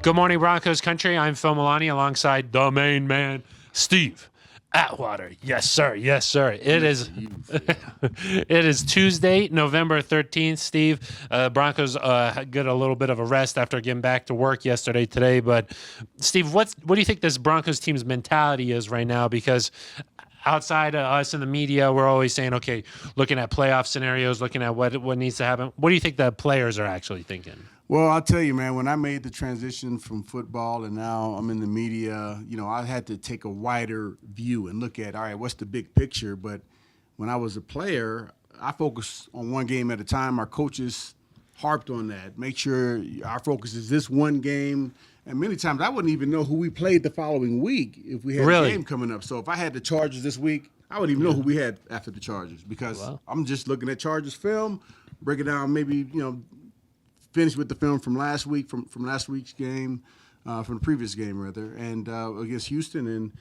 Good morning, Broncos country. I'm Phil Milani alongside the main man, Steve Atwater. Yes, sir. Yes, sir. It is Tuesday, November 13th. Steve, Broncos get a little bit of a rest after getting back to work today. But Steve, what do you think this Broncos team's mentality is right now? Because outside of us in the media, we're always saying, okay, looking at playoff scenarios, looking at what needs to happen. What do you think the players are actually thinking? Well, I'll tell you, man, when I made the transition from football and now I'm in the media, I had to take a wider view and look at, all right, what's the big picture? But when I was a player, I focused on one game at a time. Our coaches harped on that. Make sure our focus is this one game. And many times I wouldn't even know who we played the following week if we had a game coming up. So if I had the Chargers this week, I wouldn't even know who we had after the Chargers because I'm just looking at Chargers film, break it down maybe, finish with the film from last week, from last week's game, from the previous game rather, and against Houston, and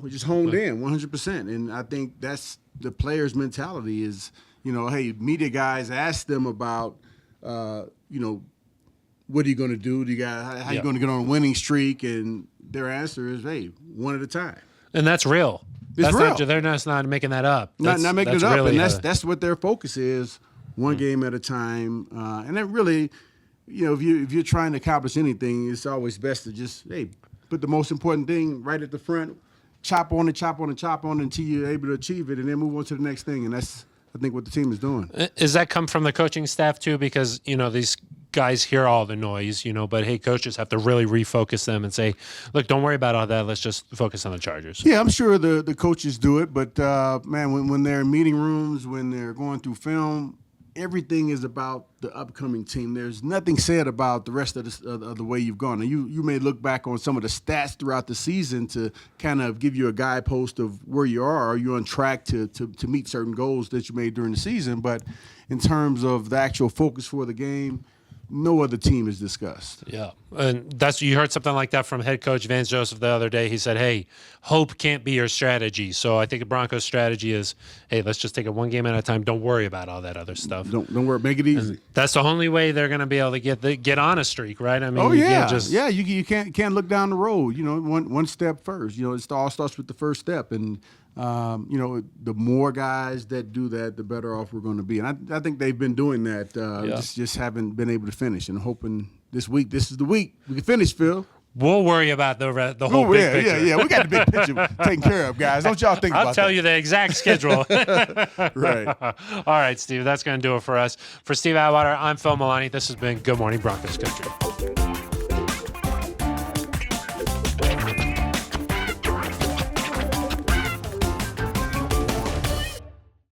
we just honed in 100%. And I think that's the players' mentality is, hey, media guys ask them about, what are you going to do? How you going to get on a winning streak? And their answer is, hey, one at a time. And that's real. It's real. They're not making that up. Not making it up, really and that's what their focus is. One game at a time, and that really, if you're trying to accomplish anything, it's always best to just put the most important thing right at the front, chop on it until you're able to achieve it, and then move on to the next thing. And that's, I think, what the team is doing. Does that come from the coaching staff too? Because these guys hear all the noise, but hey, coaches have to really refocus them and say, look, don't worry about all that. Let's just focus on the Chargers. Yeah, I'm sure the coaches do it, but man, when they're in meeting rooms, when they're going through film, everything is about the upcoming team. There's nothing said about the rest of the way you've gone. Now, you may look back on some of the stats throughout the season to kind of give you a guidepost of where you are. Are you on track to meet certain goals that you made during the season? But in terms of the actual focus for the game, no other team is discussed. Yeah, and you heard something like that from head coach Vance Joseph the other day. He said, hey, hope can't be your strategy. So I think the Broncos' strategy is, hey, let's just take it one game at a time. Don't worry about all that other stuff. Don't worry. Make it easy. And that's the only way they're going to be able to get on a streak, right? I mean, you can't look down the road. One step first. It all starts with the first step, and the more guys that do that, the better off we're going to be. And I think they've been doing that. Just haven't been able to finish. And hoping this is the week we can finish, Phil. We'll worry about the whole big picture. Yeah. We got the big picture taken care of, guys. Don't y'all think about that. I'll tell you the exact schedule. Right. All right, Steve. That's going to do it for us. For Steve Atwater, I'm Phil Milani. This has been Good Morning Broncos Country.